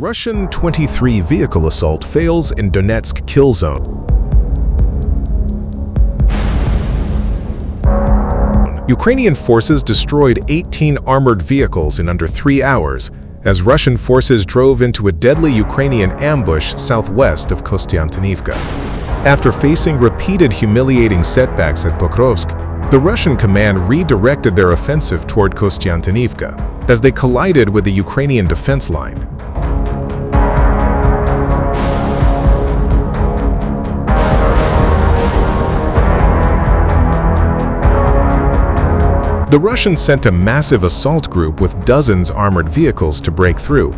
Russian 23 vehicle assault fails in Donetsk kill zone. Ukrainian forces destroyed 18 armored vehicles in under 3 hours as Russian forces drove into a deadly Ukrainian ambush southwest of Kostiantynivka. After facing repeated humiliating setbacks at Pokrovsk, the Russian command redirected their offensive toward Kostiantynivka as they collided with the Ukrainian defense line. The Russians sent a massive assault group with dozens armored vehicles to break through,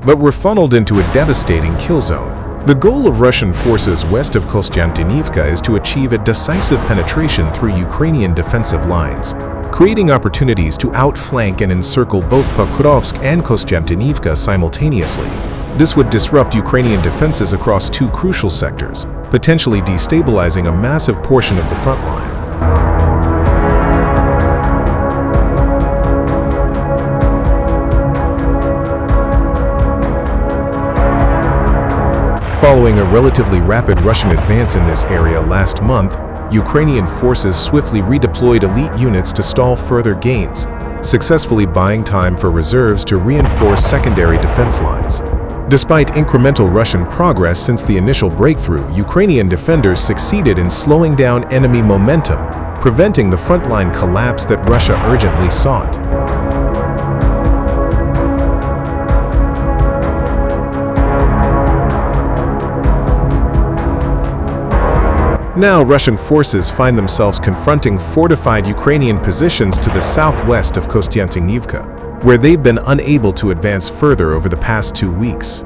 but were funneled into a devastating kill zone. The goal of Russian forces west of Kostiantynivka is to achieve a decisive penetration through Ukrainian defensive lines, creating opportunities to outflank and encircle both Pokrovsk and Kostiantynivka simultaneously. This would disrupt Ukrainian defenses across 2 crucial sectors, potentially destabilizing a massive portion of the front line. Following a relatively rapid Russian advance in this area last month, Ukrainian forces swiftly redeployed elite units to stall further gains, successfully buying time for reserves to reinforce secondary defense lines. Despite incremental Russian progress since the initial breakthrough, Ukrainian defenders succeeded in slowing down enemy momentum, preventing the frontline collapse that Russia urgently sought. Now, Russian forces find themselves confronting fortified Ukrainian positions to the southwest of Kostiantynivka, where they've been unable to advance further over the past 2 weeks.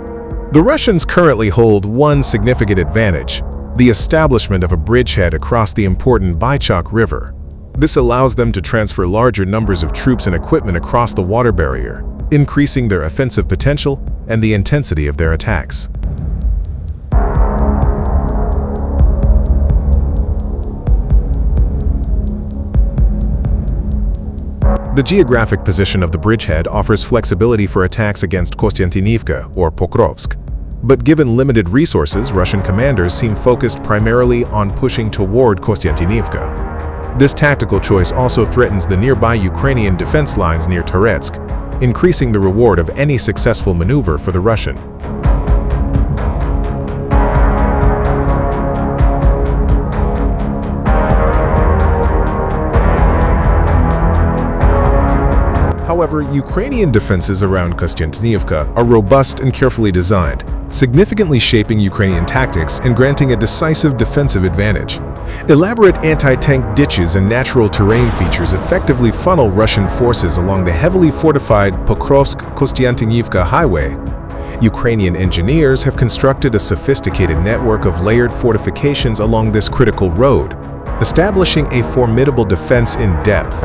The Russians currently hold one significant advantage: the establishment of a bridgehead across the important Bychok River. This allows them to transfer larger numbers of troops and equipment across the water barrier, increasing their offensive potential and the intensity of their attacks. The geographic position of the bridgehead offers flexibility for attacks against Kostiantynivka or Pokrovsk. But given limited resources, Russian commanders seem focused primarily on pushing toward Kostiantynivka. This tactical choice also threatens the nearby Ukrainian defense lines near Toretsk, increasing the reward of any successful maneuver for the Russian. However, Ukrainian defenses around Kostiantynivka are robust and carefully designed, significantly shaping Ukrainian tactics and granting a decisive defensive advantage. Elaborate anti-tank ditches and natural terrain features effectively funnel Russian forces along the heavily fortified Pokrovsk-Kostiantynivka highway. Ukrainian engineers have constructed a sophisticated network of layered fortifications along this critical road, establishing a formidable defense in depth.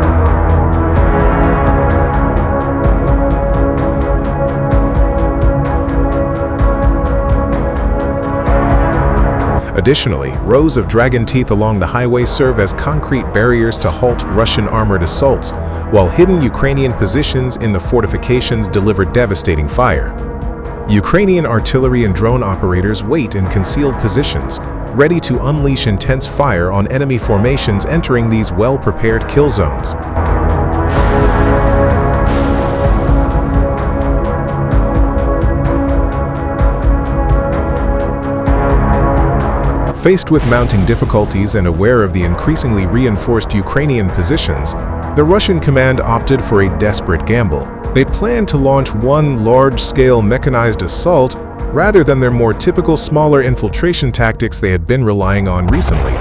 Additionally, rows of dragon teeth along the highway serve as concrete barriers to halt Russian armored assaults, while hidden Ukrainian positions in the fortifications deliver devastating fire. Ukrainian artillery and drone operators wait in concealed positions, ready to unleash intense fire on enemy formations entering these well-prepared kill zones. Faced with mounting difficulties and aware of the increasingly reinforced Ukrainian positions, the Russian command opted for a desperate gamble. They planned to launch one large-scale mechanized assault rather than their more typical smaller infiltration tactics they had been relying on recently.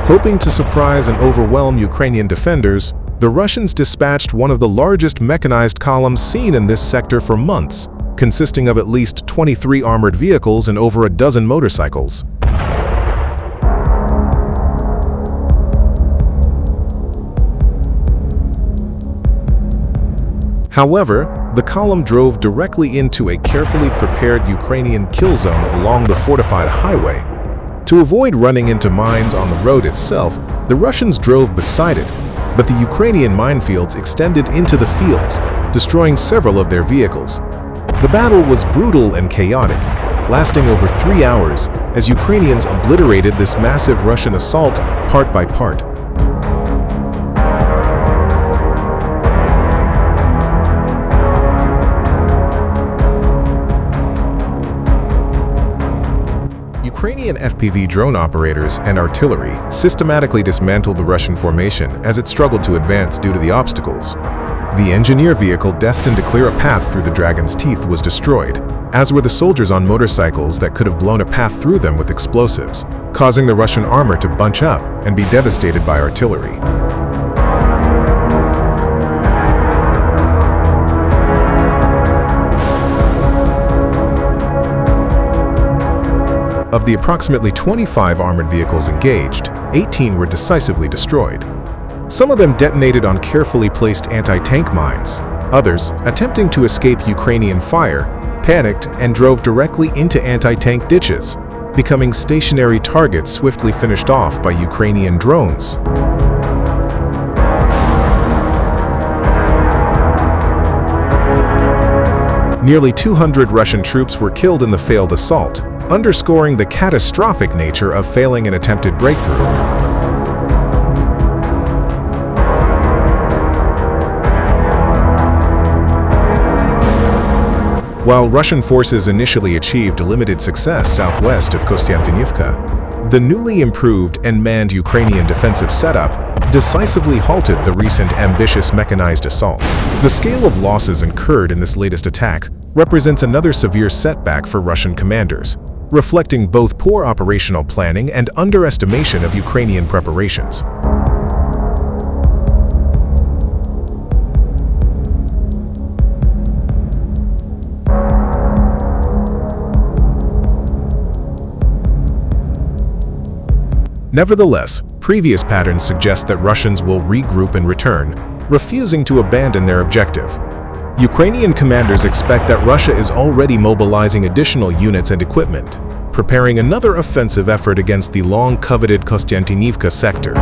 Hoping to surprise and overwhelm Ukrainian defenders, the Russians dispatched one of the largest mechanized columns seen in this sector for months, consisting of at least 23 armored vehicles and over a dozen motorcycles. However, the column drove directly into a carefully prepared Ukrainian kill zone along the fortified highway. To avoid running into mines on the road itself, the Russians drove beside it, but the Ukrainian minefields extended into the fields, destroying several of their vehicles. The battle was brutal and chaotic, lasting over 3 hours as Ukrainians obliterated this massive Russian assault part by part. Ukrainian FPV drone operators and artillery systematically dismantled the Russian formation as it struggled to advance due to the obstacles. The engineer vehicle destined to clear a path through the dragon's teeth was destroyed, as were the soldiers on motorcycles that could have blown a path through them with explosives, causing the Russian armor to bunch up and be devastated by artillery. Of the approximately 25 armored vehicles engaged, 18 were decisively destroyed. Some of them detonated on carefully placed anti-tank mines. Others, attempting to escape Ukrainian fire, panicked and drove directly into anti-tank ditches, becoming stationary targets swiftly finished off by Ukrainian drones. Nearly 200 Russian troops were killed in the failed assault, underscoring the catastrophic nature of failing an attempted breakthrough. While Russian forces initially achieved limited success southwest of Kostiantynivka, the newly improved and manned Ukrainian defensive setup decisively halted the recent ambitious mechanized assault. The scale of losses incurred in this latest attack represents another severe setback for Russian commanders, reflecting both poor operational planning and underestimation of Ukrainian preparations. Nevertheless, previous patterns suggest that Russians will regroup and return, refusing to abandon their objective. Ukrainian commanders expect that Russia is already mobilizing additional units and equipment, preparing another offensive effort against the long-coveted Kostiantynivka sector.